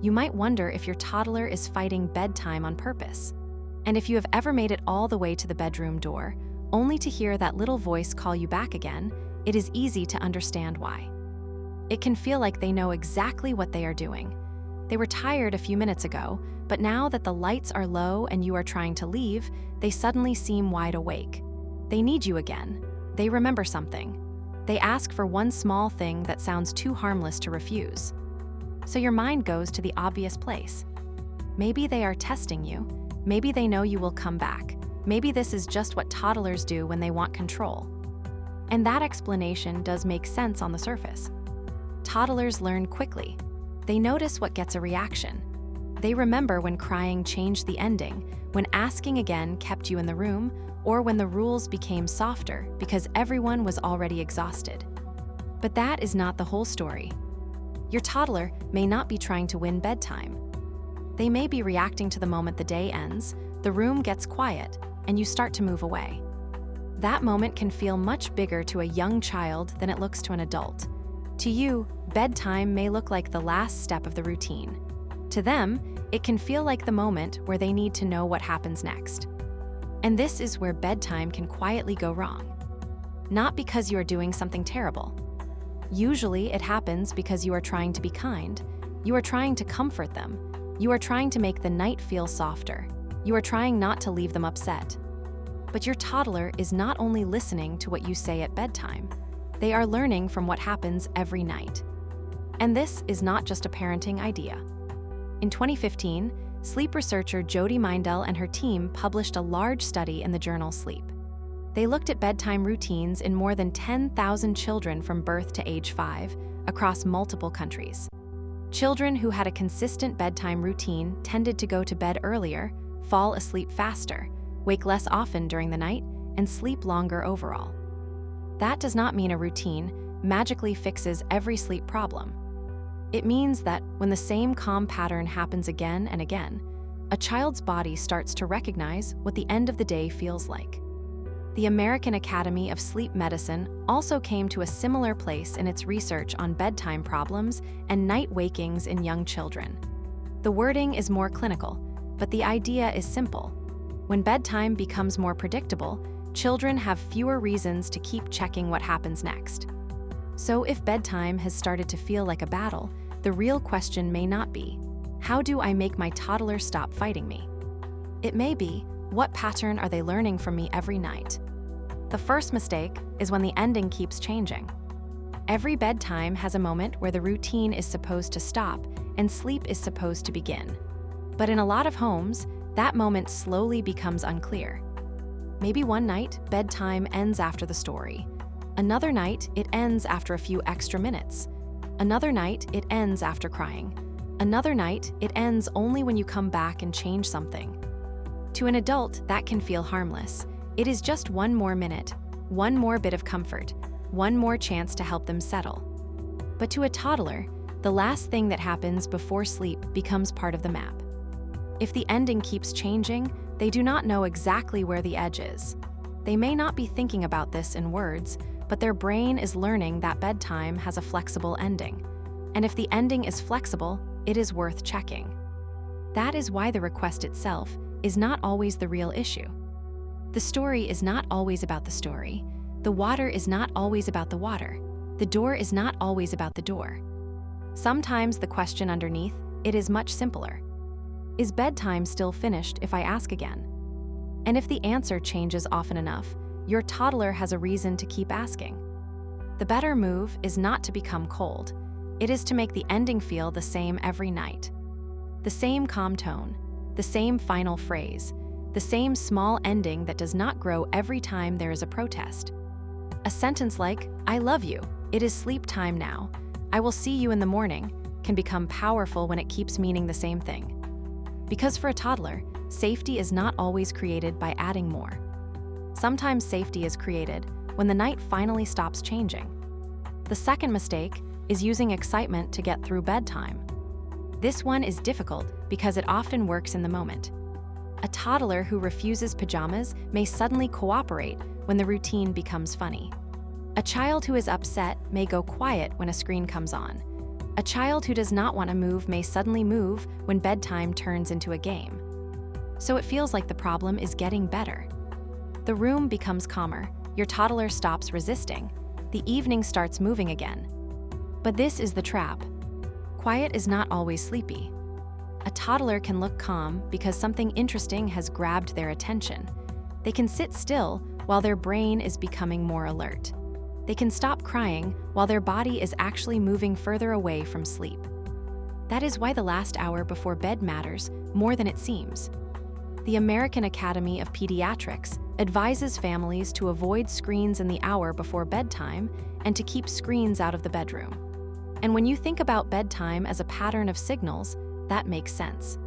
you might wonder if your toddler is fighting bedtime on purpose. And if you have ever made it all the way to the bedroom door, only to hear that little voice call you back again, it is easy to understand why. It can feel like they know exactly what they are doing. They were tired a few minutes ago, but now that the lights are low and you are trying to leave, they suddenly seem wide awake. They need you again. They remember something. They ask for one small thing that sounds too harmless to refuse. So your mind goes to the obvious place. Maybe they are testing you. Maybe they know you will come back. Maybe this is just what toddlers do when they want control. And that explanation does make sense on the surface. Toddlers learn quickly. They notice what gets a reaction. They remember when crying changed the ending, when asking again kept you in the room, or when the rules became softer because everyone was already exhausted. But that is not the whole story. Your toddler may not be trying to win bedtime. They may be reacting to the moment the day ends, the room gets quiet, and you start to move away. That moment can feel much bigger to a young child than it looks to an adult. To you, bedtime may look like the last step of the routine. To them, it can feel like the moment where they need to know what happens next. And this is where bedtime can quietly go wrong. Not because you are doing something terrible. Usually, it happens because you are trying to be kind. You are trying to comfort them. You are trying to make the night feel softer. You are trying not to leave them upset. But your toddler is not only listening to what you say at bedtime, they are learning from what happens every night. And this is not just a parenting idea. In 2015, sleep researcher Jody Mindell and her team published a large study in the journal Sleep. They looked at bedtime routines in more than 10,000 children from birth to age 5 across multiple countries. Children who had a consistent bedtime routine tended to go to bed earlier, fall asleep faster, wake less often during the night, and sleep longer overall. That does not mean a routine magically fixes every sleep problem. It means that when the same calm pattern happens again and again, a child's body starts to recognize what the end of the day feels like. The American Academy of Sleep Medicine also came to a similar place in its research on bedtime problems and night wakings in young children. The wording is more clinical, but the idea is simple. When bedtime becomes more predictable, children have fewer reasons to keep checking what happens next. So if bedtime has started to feel like a battle, the real question may not be, how do I make my toddler stop fighting me? It may be, what pattern are they learning from me every night? The first mistake is when the ending keeps changing. Every bedtime has a moment where the routine is supposed to stop and sleep is supposed to begin. But in a lot of homes, that moment slowly becomes unclear. Maybe one night, bedtime ends after the story. Another night, it ends after a few extra minutes. Another night, it ends after crying. Another night, it ends only when you come back and change something. To an adult, that can feel harmless. It is just one more minute, one more bit of comfort, one more chance to help them settle. But to a toddler, the last thing that happens before sleep becomes part of the map. If the ending keeps changing, they do not know exactly where the edge is. They may not be thinking about this in words, but their brain is learning that bedtime has a flexible ending. And if the ending is flexible, it is worth checking. That is why the request itself is not always the real issue. The story is not always about the story. The water is not always about the water. The door is not always about the door. Sometimes the question underneath, it is much simpler. Is bedtime still finished if I ask again? And if the answer changes often enough, your toddler has a reason to keep asking. The better move is not to become cold. It is to make the ending feel the same every night. The same calm tone, the same final phrase, the same small ending that does not grow every time there is a protest. A sentence like, "I love you, it is sleep time now, I will see you in the morning," can become powerful when it keeps meaning the same thing. Because for a toddler, safety is not always created by adding more. Sometimes safety is created when the night finally stops changing. The second mistake is using excitement to get through bedtime. This one is difficult because it often works in the moment. A toddler who refuses pajamas may suddenly cooperate when the routine becomes funny. A child who is upset may go quiet when a screen comes on. A child who does not want to move may suddenly move when bedtime turns into a game. So it feels like the problem is getting better. The room becomes calmer, your toddler stops resisting, the evening starts moving again. But this is the trap. Quiet is not always sleepy. A toddler can look calm because something interesting has grabbed their attention. They can sit still while their brain is becoming more alert. They can stop crying while their body is actually moving further away from sleep. That is why the last hour before bed matters more than it seems. The American Academy of Pediatrics advises families to avoid screens in the hour before bedtime and to keep screens out of the bedroom. And when you think about bedtime as a pattern of signals, that makes sense.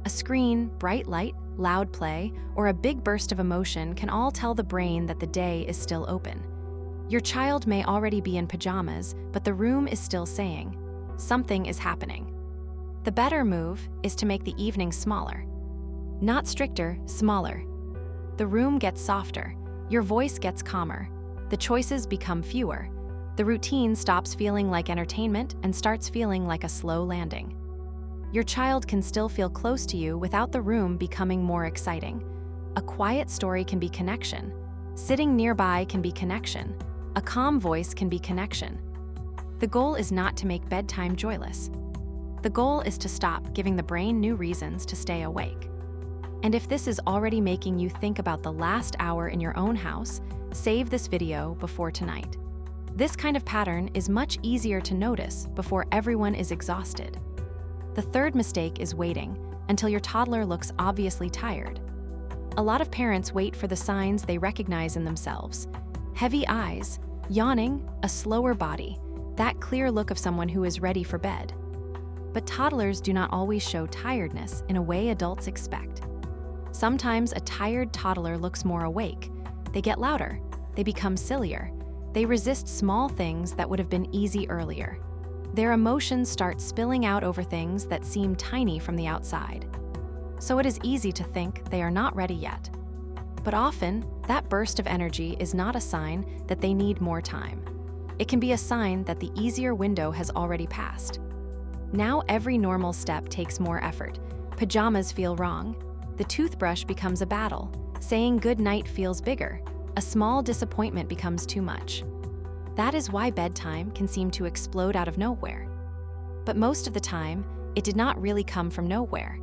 A screen, bright light, loud play, or a big burst of emotion can all tell the brain that the day is still open. Your child may already be in pajamas, but the room is still saying, something is happening. The better move is to make the evening smaller. Not stricter, smaller. The room gets softer, your voice gets calmer, the choices become fewer. The routine stops feeling like entertainment and starts feeling like a slow landing. Your child can still feel close to you without the room becoming more exciting. A quiet story can be connection. Sitting nearby can be connection. A calm voice can be connection. The goal is not to make bedtime joyless. The goal is to stop giving the brain new reasons to stay awake. And if this is already making you think about the last hour in your own house, save this video before tonight. This kind of pattern is much easier to notice before everyone is exhausted. The third mistake is waiting until your toddler looks obviously tired. A lot of parents wait for the signs they recognize in themselves. Heavy eyes, yawning, a slower body, that clear look of someone who is ready for bed. But toddlers do not always show tiredness in a way adults expect. Sometimes a tired toddler looks more awake. They get louder. They become sillier. They resist small things that would have been easy earlier. Their emotions start spilling out over things that seem tiny from the outside. So it is easy to think they are not ready yet. But often, that burst of energy is not a sign that they need more time. It can be a sign that the easier window has already passed. Now every normal step takes more effort. Pajamas feel wrong. The toothbrush becomes a battle. Saying good night feels bigger. A small disappointment becomes too much. That is why bedtime can seem to explode out of nowhere. But most of the time, it did not really come from nowhere.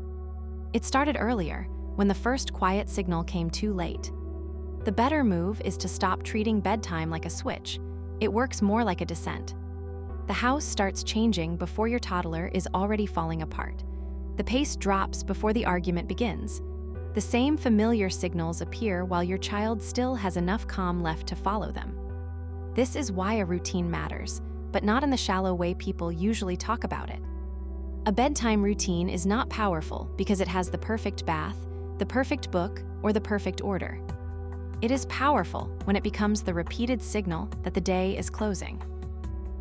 It started earlier, when the first quiet signal came too late. The better move is to stop treating bedtime like a switch. It works more like a descent. The house starts changing before your toddler is already falling apart. The pace drops before the argument begins. The same familiar signals appear while your child still has enough calm left to follow them. This is why a routine matters, but not in the shallow way people usually talk about it. A bedtime routine is not powerful because it has the perfect bath, the perfect book, or the perfect order. It is powerful when it becomes the repeated signal that the day is closing.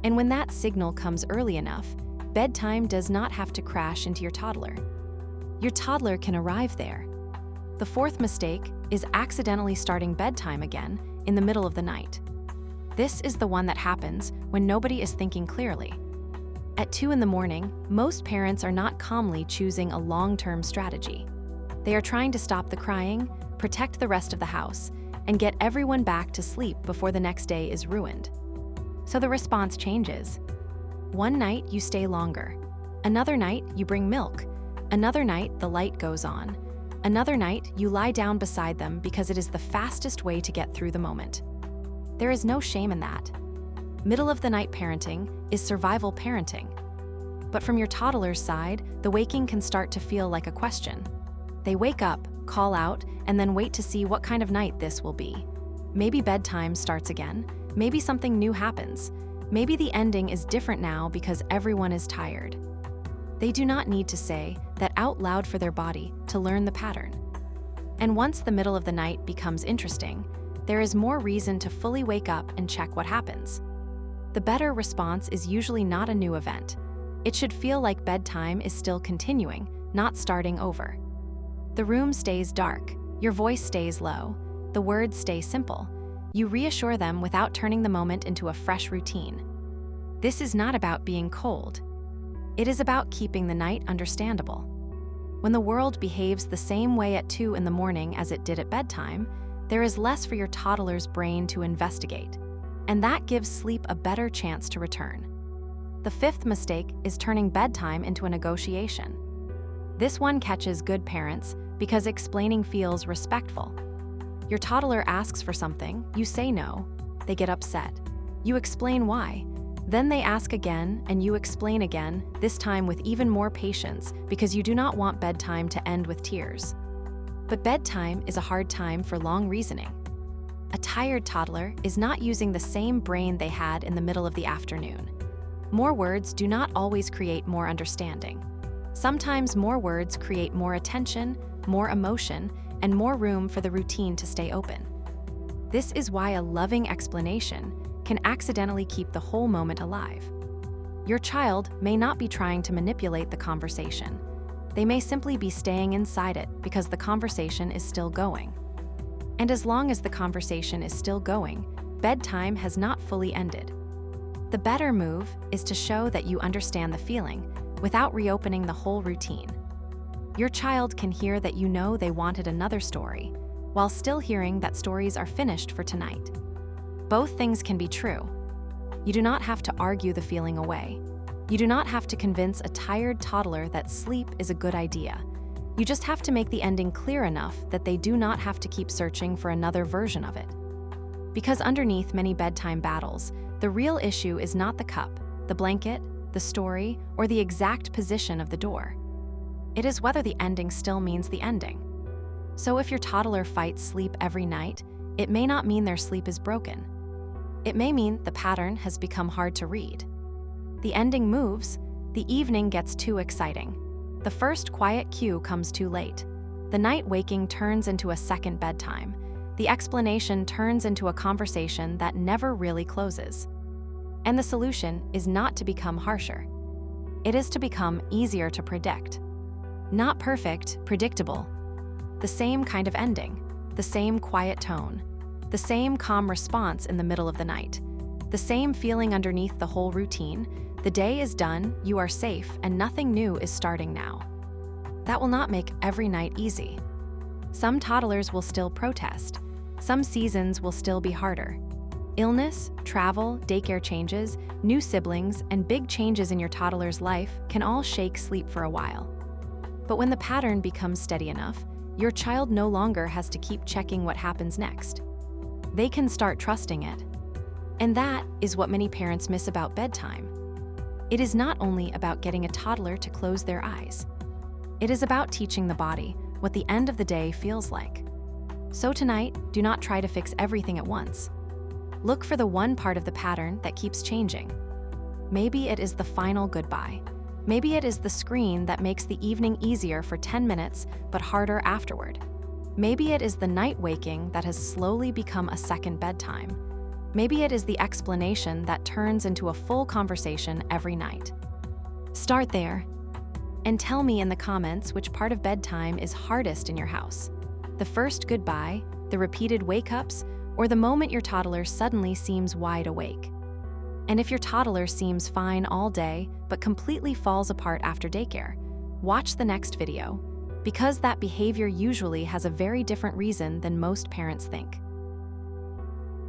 And when that signal comes early enough, bedtime does not have to crash into your toddler. Your toddler can arrive there. The fourth mistake is accidentally starting bedtime again in the middle of the night. This is the one that happens when nobody is thinking clearly. At 2 in the morning, most parents are not calmly choosing a long-term strategy. They are trying to stop the crying, protect the rest of the house, and get everyone back to sleep before the next day is ruined. So the response changes. One night you stay longer. Another night you bring milk. Another night the light goes on. Another night you lie down beside them because it is the fastest way to get through the moment. There is no shame in that. Middle of the night parenting is survival parenting. But from your toddler's side, the waking can start to feel like a question. They wake up, call out, and then wait to see what kind of night this will be. Maybe bedtime starts again. Maybe something new happens. Maybe the ending is different now because everyone is tired. They do not need to say that out loud for their body to learn the pattern. And once the middle of the night becomes interesting, there is more reason to fully wake up and check what happens. The better response is usually not a new event. It should feel like bedtime is still continuing, not starting over. The room stays dark, your voice stays low, the words stay simple. You reassure them without turning the moment into a fresh routine. This is not about being cold, It is about keeping the night understandable. When the world behaves the same way at 2 in the morning as it did at bedtime, there is less for your toddler's brain to investigate, and that gives sleep a better chance to return. The fifth mistake is turning bedtime into a negotiation. This one catches good parents because explaining feels respectful. Your toddler asks for something, you say no, they get upset. You explain why. Then they ask again, and you explain again, this time with even more patience because you do not want bedtime to end with tears. But bedtime is a hard time for long reasoning. A tired toddler is not using the same brain they had in the middle of the afternoon. More words do not always create more understanding. Sometimes more words create more attention, more emotion, and more room for the routine to stay open. This is why a loving explanation can accidentally keep the whole moment alive. Your child may not be trying to manipulate the conversation. They may simply be staying inside it because the conversation is still going. And as long as the conversation is still going, bedtime has not fully ended. The better move is to show that you understand the feeling without reopening the whole routine. Your child can hear that you know they wanted another story, while still hearing that stories are finished for tonight. Both things can be true. You do not have to argue the feeling away. You do not have to convince a tired toddler that sleep is a good idea. You just have to make the ending clear enough that they do not have to keep searching for another version of it. Because underneath many bedtime battles, the real issue is not the cup, the blanket, the story, or the exact position of the door. It is whether the ending still means the ending. So if your toddler fights sleep every night, it may not mean their sleep is broken. It may mean the pattern has become hard to read. The ending moves, the evening gets too exciting. The first quiet cue comes too late. The night waking turns into a second bedtime. The explanation turns into a conversation that never really closes. And the solution is not to become harsher. It is to become easier to predict. Not perfect, predictable. The same kind of ending, the same quiet tone, the same calm response in the middle of the night, the same feeling underneath the whole routine. The day is done, you are safe, and nothing new is starting now. That will not make every night easy. Some toddlers will still protest. Some seasons will still be harder. Illness, travel, daycare changes, new siblings, and big changes in your toddler's life can all shake sleep for a while. But when the pattern becomes steady enough, your child no longer has to keep checking what happens next. They can start trusting it. And that is what many parents miss about bedtime. It is not only about getting a toddler to close their eyes. It is about teaching the body what the end of the day feels like. So tonight, do not try to fix everything at once. Look for the one part of the pattern that keeps changing. Maybe it is the final goodbye. Maybe it is the screen that makes the evening easier for 10 minutes but harder afterward. Maybe it is the night waking that has slowly become a second bedtime. Maybe it is the explanation that turns into a full conversation every night. Start there, and tell me in the comments which part of bedtime is hardest in your house. The first goodbye, the repeated wake-ups, or the moment your toddler suddenly seems wide awake. And if your toddler seems fine all day but completely falls apart after daycare, watch the next video, because that behavior usually has a very different reason than most parents think.